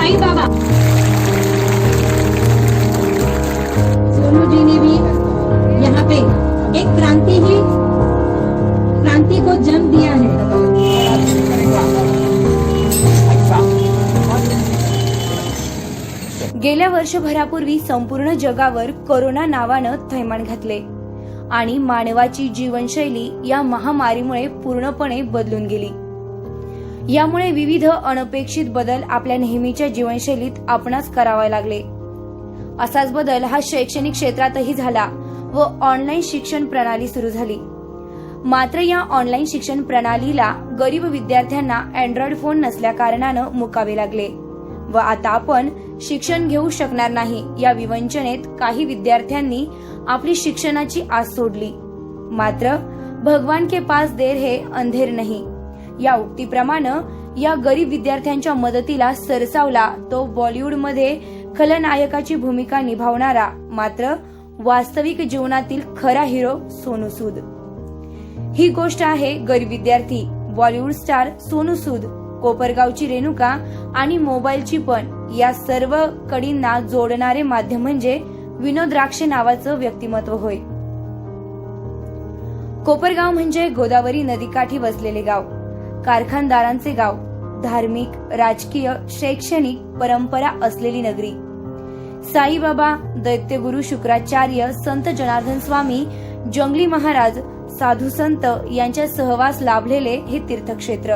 साईं बाबा। सोनू जी ने भी यहाँ पे एक क्रांति को जन्म दिया है। गेल्या वर्षभरापूर्वी संपूर्ण जगावर कोरोना नावानं थैमान घातले आणि मानवाची जीवनशैली या महामारीमुळे पूर्णपणे बदलून गेली। यामुळे विविध अनपेक्षित बदल आपल्या नेहमीच्या जीवनशैलीत आपणास करावे लागले। असाच बदल हा शैक्षणिक क्षेत्रातही झाला व ऑनलाईन शिक्षण प्रणाली सुरू झाली। मात्र या ऑनलाईन शिक्षण प्रणालीला गरीब विद्यार्थ्यांना अँड्रॉइड फोन नसल्या कारणानं मुकावे लागले व आता आपण शिक्षण घेऊ शकणार नाही या विवंचनेत काही विद्यार्थ्यांनी आपली शिक्षणाची आस सोडली। मात्र भगवान के पास देर है अंधेर नहीं या उक्तीप्रमाणे या गरीब विद्यार्थ्यांच्या मदतीला सरसावला तो बॉलिवूडमध्ये खलनायकाची भूमिका निभावणारा मात्र वास्तविक जीवनातील खरा हिरो सोनू सूद। ही गोष्ट आहे गरीब विद्यार्थी बॉलिवूड स्टार सोनू सूद, कोपरगावची रेणुका आणि मोबाईलची पण या सर्व कडींना जोडणारे माध्यम म्हणजे विनोद राक्षे नावाचं व्यक्तिमत्व होय। कोपरगाव म्हणजे गोदावरी नदीकाठी वसलेले गाव, कारखानदारांचे गाव, धार्मिक, राजकीय, शैक्षणिक परंपरा असलेली नगरी। साईबाबा, दैत्यगुरु शुक्राचार्य, संत जनार्दन स्वामी, जंगली महाराज, साधू संत यांच्या सहवास लाभलेले हे तीर्थक्षेत्र।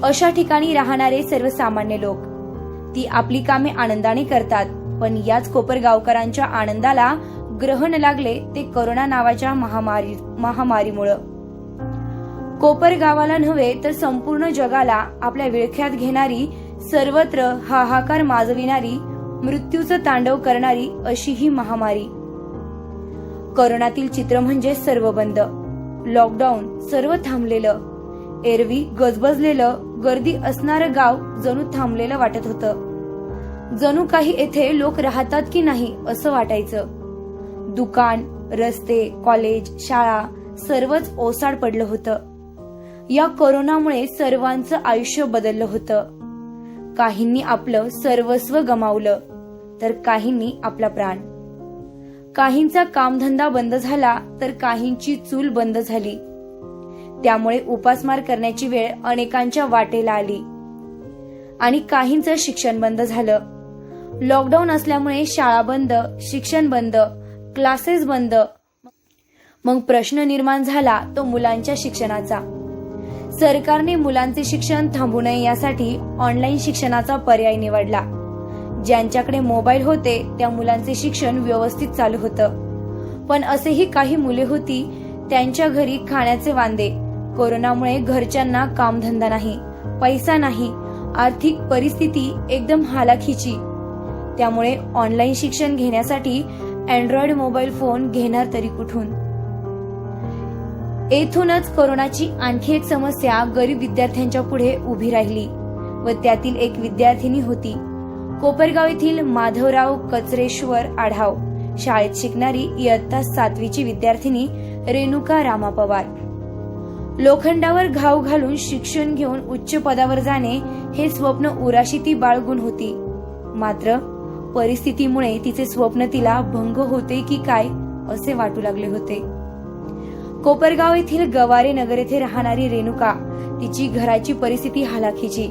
अशा ठिकाणी राहणारे सर्वसामान्य लोक ती आपली कामे आनंदाने करतात, पण याच कोपरगावकरांच्या आनंदाला ग्रहण लागले ते कोरोना नावाच्या महामारीमुळे। कोपरगावाला नव्हे तर संपूर्ण जगाला आपल्या विळख्यात घेणारी, सर्वत्र हाहाकार माजविणारी, मृत्यूचं तांडव करणारी अशी ही महामारी। कोरोनातील चित्र म्हणजे सर्व बंद, लॉकडाऊन, सर्व थांबलेलं, एरवी गजबजलेलं गर्दी असणारं गाव जणू थांबलेलं वाटत होतं। जणू काही येथे लोक राहतात की नाही असं वाटायचं। दुकान, रस्ते, कॉलेज, शाळा सर्वच ओसाड पडलं होतं। या कोरोनामुळे सर्वांचं आयुष्य बदललं होतं। काहींनी आपलं सर्वस्व गमावलं तर काहींनी आपला प्राण। काहींचा कामधंदा बंद झाला तर काहींची चूल बंद झाली। त्यामुळे उपासमार करण्याची वेळ अनेकांच्या वाटेला आली आणि काहींचं शिक्षण बंद झालं। लॉकडाऊन असल्यामुळे शाळा बंद, शिक्षण बंद, क्लासेस बंद। मग प्रश्न निर्माण झाला तो मुलांच्या शिक्षणाचा। सरकारने मुलांचे शिक्षण थांबू नये यासाठी ऑनलाईन शिक्षणाचा पर्याय निवडला। ज्यांच्याकडे मोबाईल होते त्या मुलांचे शिक्षण व्यवस्थित चालू होतं, पण असेही काही मुले होती त्यांच्या घरी खाण्याचे वांदे। कोरोनामुळे घरच्यांना कामधंदा नाही, पैसा नाही, आर्थिक परिस्थिती एकदम हालाखीची। त्यामुळे ऑनलाईन शिक्षण घेण्यासाठी अँड्रॉइड मोबाईल फोन घेणार तरी कुठून। येथूनच कोरोनाची आणखी एक समस्या गरीब विद्यार्थ्यांच्या पुढे उभी राहिली व त्यातील एक विद्यार्थिनी होती कोपरगाव येथील माधवराव कचरेश्वर आढाव शाळेत शिकणारी इयत्ता 7वीची विद्यार्थिनी रेणुका रामा पवार। लोखंडावर घाव घालून शिक्षण घेऊन उच्च पदावर जाणे हे स्वप्न उराशी ती बाळगून होती। मात्र परिस्थितीमुळे तिचे स्वप्न तिला भंग होते की काय असे वाटू लागले होते। कोपरगाव येथील गवारे नगर येथे राहणारी रेणुका, तिची घराची परिस्थिती हालाखीची।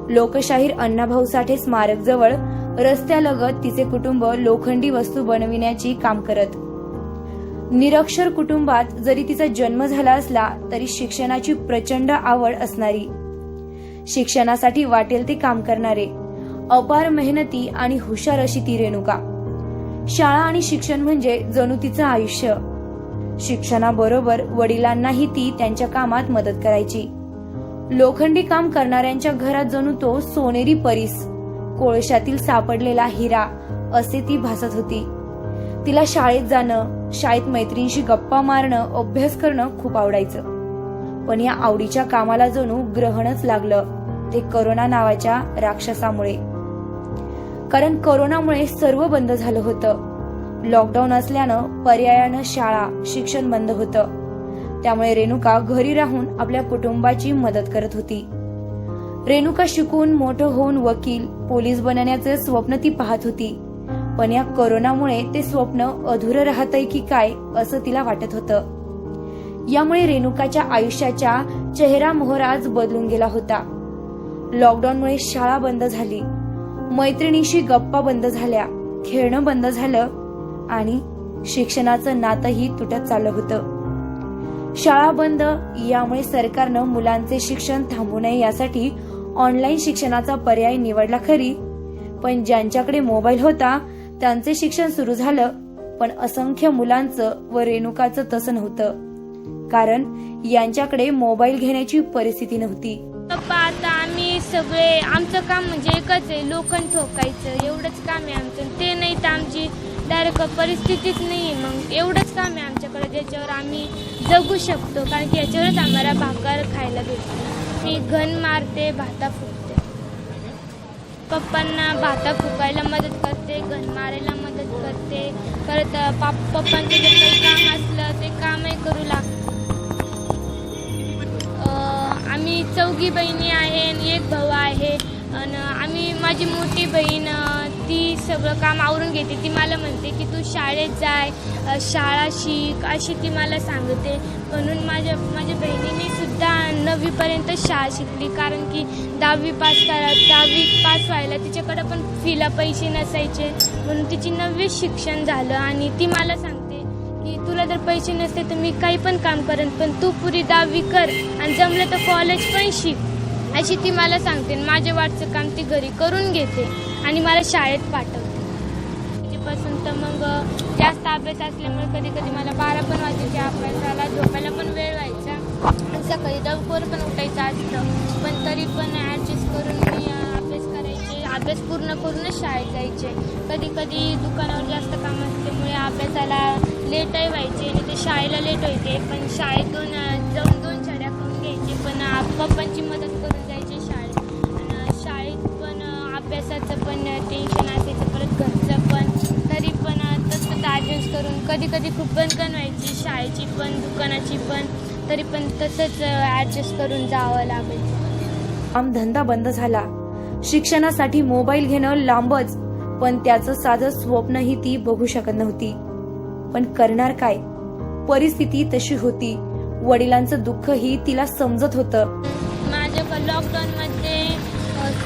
लोकशाहीर अण्णाभाऊ साठे स्मारक जवळ रस्त्यालगत तिचे कुटुंब लोखंडी वस्तू बनविण्याची काम करत। निरक्षर कुटुंबात जरी तिचा जन्म झाला असला तरी शिक्षणाची प्रचंड आवड असणारी, शिक्षणासाठी वाटेल ते काम करणारे, अपार मेहनती आणि हुशार अशी ती रेणुका। शाळा आणि शिक्षण म्हणजे जणू तिचं आयुष्य। शिक्षणाबरोबर वडिलांनाही ती त्यांच्या कामात मदत करायची। लोखंडी काम करणाऱ्यांच्या घरात जणू तो सोनेरी परीस, कोळशातील सापडलेला हिरा असे ती भासत होती। तिला शाळेत जाणं, शाळेत मैत्रिणींशी गप्पा मारणं, अभ्यास करणं खूप आवडायचं। पण या आवडीच्या कामाला जणू ग्रहणच लागलं ते कोरोना नावाच्या राक्षसामुळे। कारण कोरोनामुळे सर्व बंद झालं होतं। लॉकडाऊन असल्यानं पर्यायानं शाळा, शिक्षण बंद होतं। त्यामुळे रेणुका घरी राहून आपल्या कुटुंबाची मदत करत होती। रेणुका शिकून मोठं होऊन वकील, पोलीस बनण्याचे स्वप्न ती पाहत होती. पण या कोरोनामुळे ते स्वप्न अधुरं राहतंय की काय असं तिला वाटत होतं. यामुळे रेणुकाच्या आयुष्याचा चेहरा मोहराच बदलून गेला होता. लॉकडाऊनमुळे शाळा बंद झाली, मैत्रिणीशी गप्पा बंद झाल्या, खेळणं बंद झालं आणि शिक्षणाचं नातंही तुटत चाललं होतं. शाळा बंद यामुळे सरकारनं मुलांचे शिक्षण थांबू नये यासाठी ऑनलाईन शिक्षणाचा पर्याय निवडला खरी, पण ज्यांच्याकडे मोबाईल होता त्यांचे शिक्षण सुरू झालं. पण असंख्य मुलांचं व रेणुकाचं तसं नव्हतं, कारण यांच्याकडे मोबाईल घेण्याची परिस्थिती नव्हती. पप्पा, आता आम्ही सगळे आमचं काम म्हणजे एकच आहे, लोखंड ठोकायचं, एवढंच काम आहे आमचं. ते नाही तर आमची डायरेक्ट परिस्थितीच नाही आहे. मग एवढंच काम आहे आमच्याकडे, ज्याच्यावर आम्ही जगू शकतो, कारण की याच्यावरच आम्हाला भाकर खायला भेटते. मी घन मारते, भाता फुकते, पप्पांना भाता फुकायला मदत करते, घन मारायला मदत करते. परत पप्पांचं जर काही काम असलं ते कामही करू लागते. आम्ही 4 बहिणी आहे आणि 1 भाऊ आहे. आणि माझी मोठी बहीण ती सगळं काम आवरून घेते. ती मला म्हणते की तू शाळेत जाय, शाळा शिक, अशी ती मला सांगते. म्हणून माझ्या बहिणीने सुद्धा 9वीपर्यंत शाळा शिकली, कारण की 10वी पास व्हायला तिच्याकडे पण फीला पैसे नसायचे. म्हणून तिची 9वी शिक्षण झालं. आणि ती मला सांगते की तुला जर पैसे नसते तर मी काही पण काम करेन, पण तू पुरी 10वी कर आणि जमलं तर कॉलेज पण शिक, अशी ती मला सांगते. माझ्या वाटचं काम ती घरी करून घेते आणि मला शाळेत पाठवते. तिच्यापासून तर मग जास्त अभ्यास असल्यामुळे कधी कधी मला 12 पण वाजायचे अभ्यासाला, झोपायला पण वेळ व्हायचा. सकाळी लवकर पण उठायचं असतं, पण तरी पण ॲडजस्ट करून मी अभ्यास करायचे. अभ्यास पूर्ण करूनच शाळेत जायचे. कधी कधी दुकानावर जास्त काम असल्यामुळे अभ्यासाला लेटही व्हायचे आणि ते शाळेला लेट व्हायचे. पण शाळेत जाऊन 2 छड्या करून घ्यायचे, पण पप्पांची मदत करून जायचे शाळेत. आणि शाळेत पण अभ्यासाचं पण टेन्शन असायचं, परत घरचं पण. तरी पण तसं ॲडजस्ट करून कधी कधी खूप गणगण व्हायची, शाळेची पण दुकानाची पण. तरी पण तसंच ॲडजस्ट करून जावं लागायचं. धंदा बंद झाला, शिक्षणासाठी मोबाईल घेणं लांबच, पण त्याचं साधं स्वप्नही ती बघू शकत नव्हती. पण करणार काय, परिस्थिती तशी होती. वडिलांचं दुःखही तिला समजत होतं. माझ्याकडे लॉकडाऊनमध्ये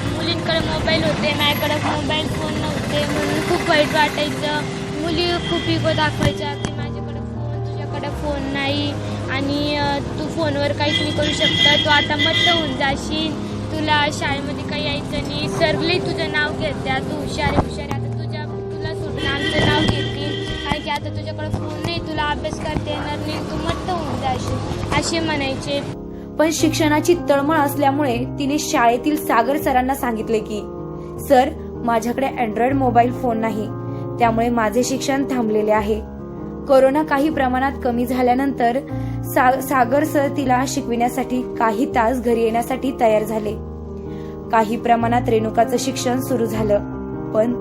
मुलींकडे मोबाईल होते, माझ्याकडे मोबाईल फोन नव्हते, म्हणून खूप वाईट वाटायचं. मुली खूप इगो दाखवायच्या की माझ्याकडे फोन, तुझ्याकडे फोन नाही आणि तू फोनवर काहीच नाही करू शकता, तू आता मत्त होऊन जाशील, तुला शाळेमध्ये काही यायचं नाही, सरले तुझं नाव घेत्या, तू हुशार आता तुला सोडून आमचं नाव घेतील, कारण की आता तुझ्याकडे फोन नाही, तुला अभ्यास करता येणार नाही, तू मत्त होऊन जाशील, असे म्हणायचे. पण शिक्षणाची तळमळ असल्यामुळे तिने शाळेतील सागर सरांना सांगितले की सर, माझ्याकडे अँड्रॉइड मोबाईल फोन नाही, त्यामुळे माझे शिक्षण थांबलेले आहे. कोरोना काही प्रमाणात कमी झाल्यानंतर सागर सर तिला शिकविण्यासाठी काही तास घरी येण्यासाठी तयार झाले. काही प्रमाणात रेणुकाचं शिक्षण सुरू झालं, पण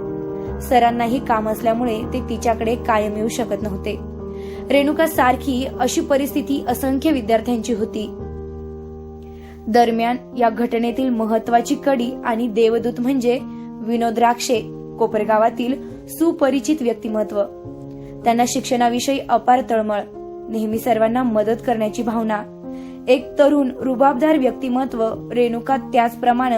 सरांनाही काम असल्यामुळे ते तिच्याकडे कायम येऊ शकत नव्हते. रेणुका सारखी अशी परिस्थिती असंख्य विद्यार्थ्यांची होती. दरम्यान या घटनेतील महत्वाची कडी आणि देवदूत म्हणजे विनोद राक्षे, कोपरगावातील सुपरिचित व्यक्तिमत्व. त्यांना शिक्षणाविषयी अपार तळमळ, नेहमी सर्वांना मदत करण्याची भावना, एक तरुण रुबाबदार व्यक्तिमत्व. रेणुका त्याचप्रमाणे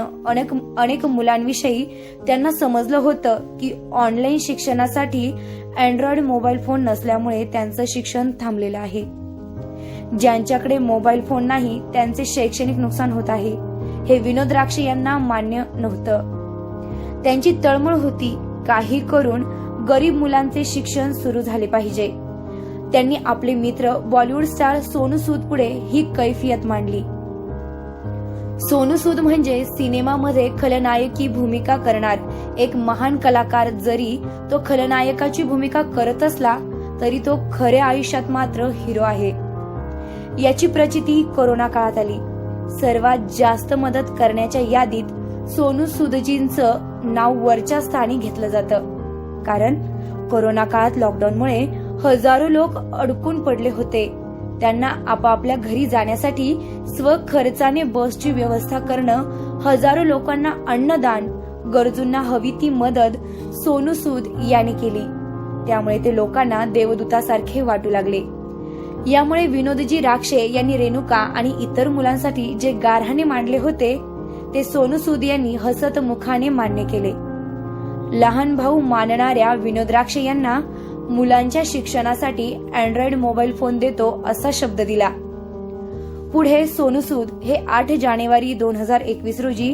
अनेक मुलांविषयी त्यांना समजलं होतं की ऑनलाईन शिक्षणासाठी अँड्रॉइड मोबाईल फोन नसल्यामुळे त्यांचं शिक्षण थांबलेलं आहे. ज्यांच्याकडे मोबाईल फोन नाही त्यांचे शैक्षणिक नुकसान होत आहे, हे विनोद राक्षे यांना मान्य नव्हतं. त्यांची तळमळ होती काही करून गरीब मुलांचे शिक्षण सुरू झाले पाहिजे. त्यांनी आपले मित्र बॉलिवूड स्टार सोनू सूद पुढे ही कैफियत मांडली. सोनू सूद म्हणजे सिनेमामध्ये खलनायकी भूमिका करणार एक महान कलाकार. जरी तो खलनायकाची भूमिका करत असला तरी तो खऱ्या आयुष्यात मात्र हिरो आहे. याची प्रचिती कोरोना काळात आली. सर्वात जास्त मदत करण्याच्या यादीत सोनू सूदजींचं नाव वरच्या स्थानी घेतलं जातं, कारण कोरोना काळात लॉकडाऊनमुळे हजारो लोक अडकून पडले होते. त्यांना आपापल्या घरी जाण्यासाठी स्वखर्चाने बसची व्यवस्था करणं, हजारो लोकांना अन्नदान, गरजूंना हवी ती मदत सोनू सूद यांनी केली. त्यामुळे ते लोकांना देवदूतासारखे वाटू लागले. यामुळे विनोदजी राक्षे यांनी रेणुका आणि इतर मुलांसाठी जे गाऱ्हाणे मांडले होते ते सोनू सूद यांनी हसत मुखाने मान्य केले. लहान भाऊ मानणाऱ्या विनोद राक्षे यांना मुलांच्या शिक्षणासाठी अँड्रॉइड मोबाईल फोन देतो असा शब्द दिला. पुढे सोनू सूद हे 8 जानेवारी 2021 रोजी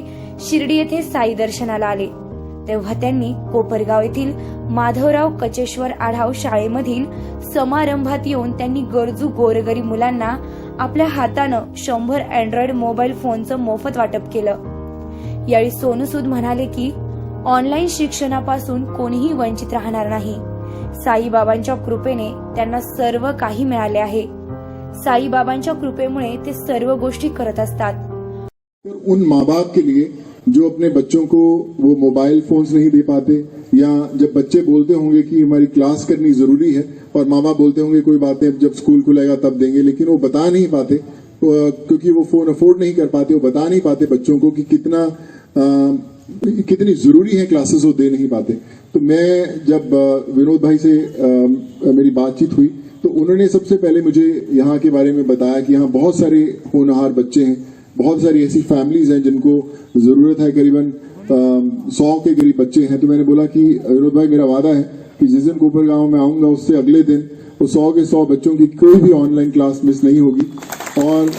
शिर्डी येथे साई दर्शनाला आले. तेव्हा त्यांनी कोपरगाव येथील माधवराव कचेश्वर आढाव शाळेमधील समारंभात येऊन त्यांनी गरजू गोरगरीब मुलांना आपल्या हातानं 100 अँड्रॉइड मोबाईल फोनचं मोफत वाटप केलं. यावेळी सोनू सूद म्हणाले की ऑनलाईन शिक्षणापासून कोणीही वंचित राहणार नाही. साईबाबांच्या कृपेने त्यांना सर्व काही मिळाले आहे. साईबाबांच्या कृपेमुळे ते सर्व गोष्टी करत असतात. उन माँ बाप के लिए जो अपने बच्चों को वो मोबाइल फोन्स नहीं दे पाते, या जब बच्चे बोलते होंगे कि हमारी क्लास करनी जरूरी है और माँ बाप बोलते होंगे कोई बात नहीं जब स्कूल खुलेगा तब देंगे, लेकिन वो बता नहीं पाते क्योंकि वो फोन अफोर्ड नहीं कर पाते, वो बता नहीं पाते बच्चों को कि कितनी जरूरी है क्लासेस, वो दे नहीं पाते. तो मैं जब विनोद भाई से मेरी बातचीत हुई तो उन्होंने सबसे पहले मुझे यहाँ के बारे में बताया कि यहाँ बहुत सारे होनहार बच्चे हैं, बहुत सारी ऐसी फैमिलीज हैं जिनको जरूरत है. करीबन 100 के करीब बच्चे हैं. तो मैंने बोला कि विनोद भाई मेरा वादा है कि जिस दिन कोपरगांव में आऊंगा उससे अगले दिन वो 100 के 100 बच्चों की कोई भी ऑनलाइन क्लास मिस नहीं होगी. और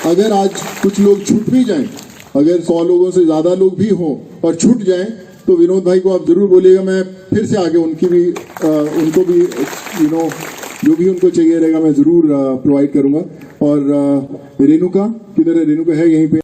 अगर आज कुछ लोग छूट भी जाएं, अगर 100 लोगों से ज्यादा लोग भी हों और छूट जाएं, तो विनोद भाई को आप जरूर बोलिएगा, मैं फिर से आगे उनको भी जो भी उनको चाहिए रहेगा मैं जरूर प्रोवाइड करूंगा. और रेणुका किधर है? रेणुका है यहीं पे.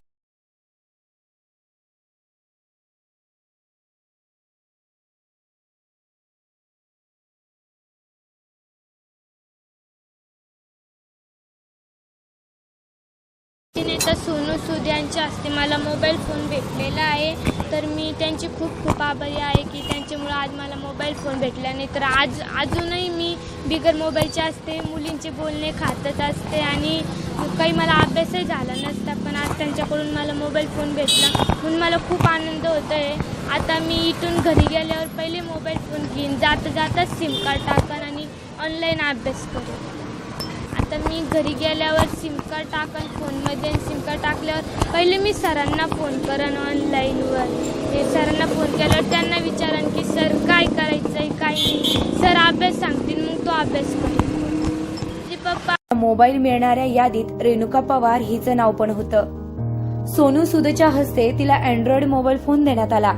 नेता सोनू सूद यांच्या हस्ते मला मोबाईल फोन भेटलेला आहे. तर मी त्यांची खूप खूप आभारी आहे की त्यांच्यामुळे आज मला मोबाईल फोन भेटला. नाही तर अजूनही मी बिगर मोबाईलचे असते, मुलींचे बोलणे खातच असते आणि काही मला अभ्यासही झाला नसता. पण आज त्यांच्याकडून मला मोबाईल फोन भेटला म्हणून मला खूप आनंद होतो आहे. आता मी इथून घरी गेल्यावर पहिले मोबाईल फोन घेईन, जाताच सिम कार्ड टाकन आणि ऑनलाईन अभ्यास करेन. आता मी घरी गेल्यावर सिम कार्ड टाकन फोनमध्ये, सिम कार्ड टाकल्यावर पहिले मी सरांना फोन करन ऑनलाईनवर. ते सरांना फोन केल्यावर त्यांना विचारन की सर काय करायचं आहे काय नाही. सर अभ्यास सांगतील मग तो अभ्यास करेन. माझे पप्पा मोबाईल मिळणाऱ्या यादीत रेणुका पवार हिचं नाव पण होतं. सोनू सूदच्या हस्ते तिला अँड्रॉइड मोबाईल फोन देण्यात आला.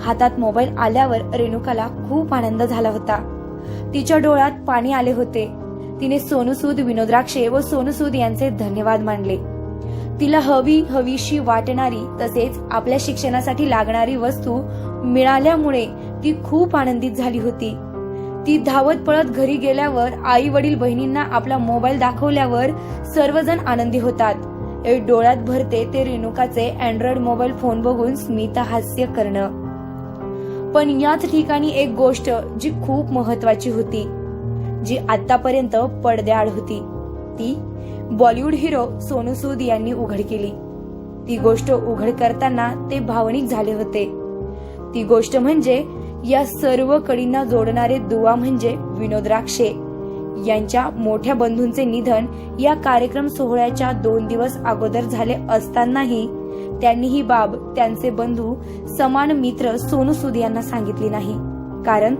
हातात मोबाईल आल्यावर रेणुकाला खूप आनंद झाला होता. तिच्या डोळ्यात पाणी आले होते. तिने सोनू सूद, विनोद राक्षे व सोनू सूद यांचे धन्यवाद मानले. तिला हवीशी वाटणारी तसेच आपल्या शिक्षणासाठी लागणारी वस्तू मिळाल्यामुळे ती खूप आनंदित झाली होती. ती धावत पळत घरी गेल्यावर आई वडील बहिणींना आपला मोबाईल दाखवल्यावर सर्वजण आनंदी होतात. डोळ्यात भरते ते रेणुकाचे अँड्रॉइड मोबाईल फोन बघून स्मिता हास्य करणं. पण याच ठिकाणी एक गोष्ट जी खूप महत्वाची होती, जी आतापर्यंत पडद्याआड होती, ती बॉलिवूड हिरो सोनू सूद यांनी उघड केली. ती गोष्ट उघड करताना ते भावनिक झाले होते. ती गोष्ट म्हणजे या सर्व कडींना जोडणारे दुवा म्हणजे विनोद राक्षे यांच्या मोठ्या बंधूंचे निधन या कार्यक्रम सोहळ्याच्या 2 दिवस अगोदर झाले असतानाही त्यांनी ही बाब त्यांचे बंधू समान मित्र सोनू सूद यांना सांगितली नाही. कारण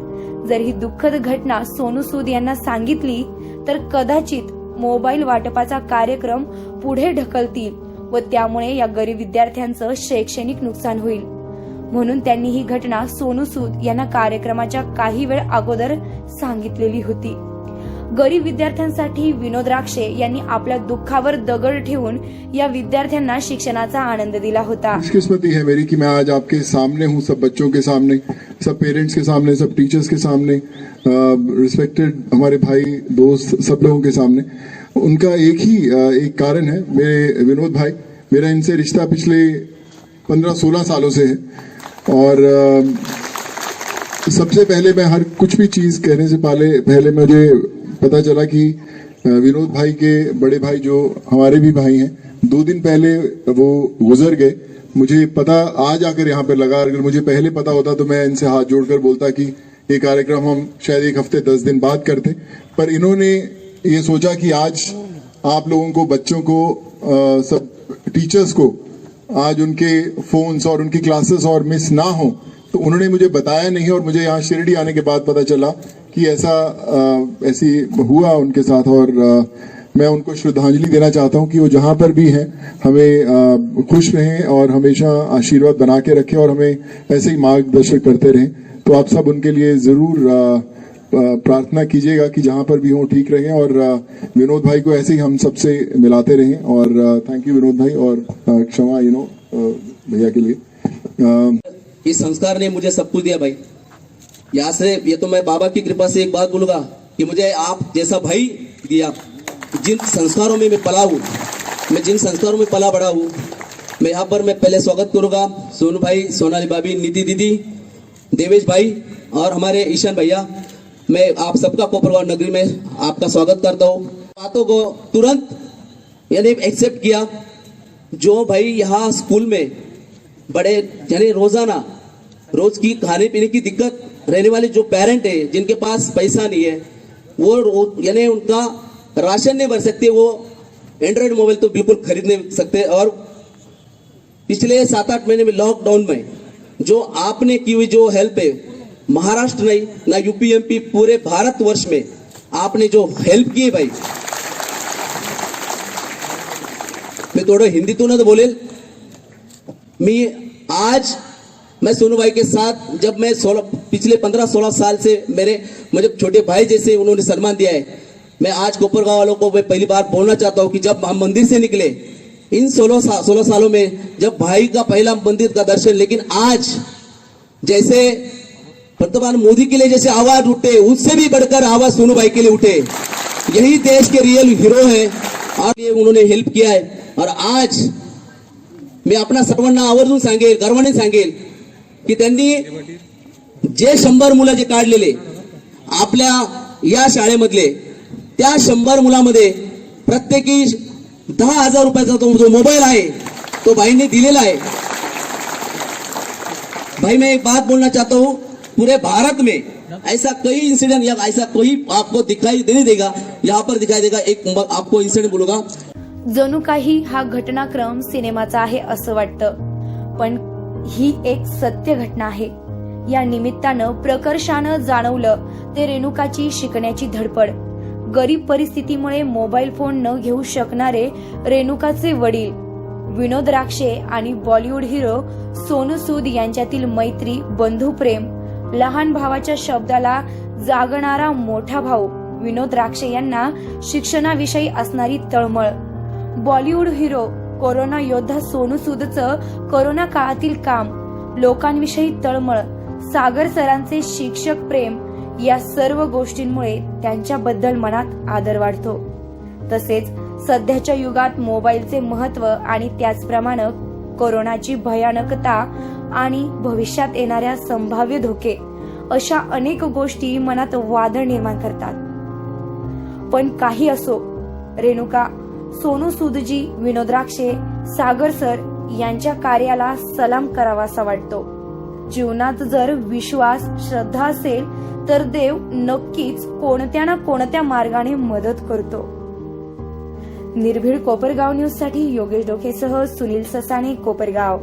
जर ही दुःखद घटना सोनू सूद यांना सांगितली तर कदाचित मोबाईल वाटपाचा कार्यक्रम पुढे ढकलतील व त्यामुळे या गरीब विद्यार्थ्यांचं शैक्षणिक नुकसान होईल. म्हणून त्यांनी ही घटना सोनू सूद यांना कार्यक्रमाच्या काही वेळ अगोदर सांगितलेली होती. गरीब विद्यार्थ्यांसाठी विनोद राक्षे यांनी आपल्या दुःखावर दगड ठेवून या विद्यार्थ्यांना शिक्षणाचा आनंद दिला होता. खुशकिस्मती है मेरी कि मैं आज आपके सामने हूँ, सब बच्चों के सामने, सब पेरेंट्स के सामने, सब टीचर्स के सामने, रिस्पेक्टेड हमारे भाई दोस्त सब लोगों के सामने. उनका एक कारण है, मेरे विनोद भाई, मेरा इनसे रिश्ता पिछले 15-16 सालों से है. और सबसे पहले मैं हर कुछ भी चीज कहने से पहले मुझे पता चला कि विनोद भाई के बड़े भाई जो हमारे भी भाई हैं, 2 दिन पहले वो गुजर गए। मुझे पता आज आकर यहाँ पर लगा, अगर मुझे पहले पता होता तो मैं इनसे हाथ जोड़कर बोलता कि ये कार्यक्रम हम शायद 1 हफ्ते 10 दिन बाद करते, पर इन्होंने ये सोचा कि आज आप लोगों को, बच्चों को, सब टीचर्स को आज उनके फोन्स और उनकी क्लासेस और मिस ना हो, तो उन्होंने मुझे बताया नहीं और मुझे यहाँ शिरडी आने के बाद पता चला कि ऐसी हुआ उनके साथ। और मैं उनको श्रद्धांजलि देना चाहता हूँ कि वो जहाँ पर भी हैं हमें खुश रहें और हमेशा आशीर्वाद बना के रखें और हमें ऐसे ही मार्गदर्शन करते रहें। तो आप सब उनके लिए जरूर प्रार्थना कीजिएगा कि जहां पर भी हो ठीक रहें और विनोद भाई को ऐसे ही हम सबसे मिलाते रहें। और थैंक यू विनोद भाई, और क्षमा भैया के लिए। इस संस्कार ने मुझे सब कुछ दिया भाई। यहाँ से ये तो मैं बाबा की कृपा से एक बात बोलूंगा कि मुझे आप जैसा भाई दिया। जिन संस्कारों में मैं पला हूँ, मैं जिन संस्कारों में पला बड़ा हूँ, मैं यहाँ पर मैं पहले स्वागत करूंगा सोनू भाई, सोनाली भाभी, निधि दीदी, देवेश भाई और हमारे ईशान भैया। मैं आप सबका कोपरगांव नगरी में आपका स्वागत करता हूँ। बातों को तुरंत यानी एक्सेप्ट किया। जो भाई यहाँ स्कूल में बड़े यानी रोजाना रोज की खाने पीने की दिक्कत रहने वाले जो पेरेंट है, जिनके पास पैसा नहीं है, वो यानी उनका राशन नहीं भर सकते, वो एंड्रॉइड मोबाइल तो बिल्कुल खरीद नहीं सकते। और पिछले 7-8 महीने में लॉकडाउन में जो आपने की हुई जो हेल्प है, महाराष्ट्र नहीं ना यूपी एमपी, पूरे भारतवर्ष में आपने जो हेल्प की है भाई, मैं थोड़ा हिंदी तो ना तो बोले। मैं सोनू भाई के साथ जब मैं पिछले 15-16 साल से मुझे छोटे भाई जैसे उन्होंने सम्मान दिया है। मैं आज कोपरगांव वालों को मैं पहली बार बोलना चाहता हूं कि जब हम मंदिर से निकले इन 16 सालों में, जब भाई का पहला मंदिर का दर्शन, लेकिन आज जैसे वर्तमान मोदी के लिए जैसे आवाज उठे, उससे भी बढ़कर आवाज सोनू भाई के लिए उठे। यही देश के रियल हीरो है और ये उन्होंने हेल्प किया है। और आज मी आपणा सर्वांना आवर्जून सांगेल, गर्वाने सांगेल की त्यांनी जे 100 मुलं जे काढलेले आपल्या या शाळेमधले, त्या 100 मुलांमध्ये प्रत्येकी 10,000 रुपयाचा तो जो मोबाईल आहे तो भाईने दिलेला आहे। भाई मैं एक बात बोलना चाहता हूँ, पूरे भारत में ऐसा कई इंसिडेंट या ऐसा कोई आपको दिखाई नहीं देगा, यहाँ पर दिखाई देगा। एक आपको इंसिडेंट बोलूंगा। जणू काही हा घटनाक्रम सिनेमाचा आहे असं वाटतं, पण ही एक सत्य घटना आहे। या निमित्तानं प्रकर्षानं जाणवलं ते रेणुकाची शिकण्याची धडपड। गरीब परिस्थितीमुळे मोबाईल फोन न घेऊ शकणारे रेणुकाचे वडील विनोद राक्षे आणि बॉलिवूड हिरो सोनू सूद यांच्यातील मैत्री, बंधुप्रेम, लहान भावाच्या शब्दाला जागणारा मोठा भाऊ विनोद राक्षे यांना शिक्षणाविषयी असणारी तळमळ, बॉलिवूड हिरो कोरोना योद्धा सोनू सूदचं कोरोना काळातील काम, लोकांविषयी तळमळ, सागर सरांचे शिक्षक प्रेम, या सर्व गोष्टींमुळे त्यांच्याबद्दल मनात आदर वाढतो। तसेच सध्याच्या युगात मोबाईलचे महत्त्व आणि त्याचप्रमाणे कोरोनाची भयानकता आणि भविष्यात येणाऱ्या संभाव्य धोके, अशा अनेक गोष्टी मनात वादळ निर्माण करतात। पण काही असो, रेणुका, सोनू सूदजी, विनोद राक्षे, सागर सर यांच्या कार्याला सलाम करावासा वाटतो। जीवनात जर विश्वास, श्रद्धा असेल तर देव नक्कीच कोणत्या ना कोणत्या मार्गाने मदत करतो। निर्भीड कोपरगाव न्यूज साठी योगेश डोकेसह सुनील ससाणे, कोपरगाव।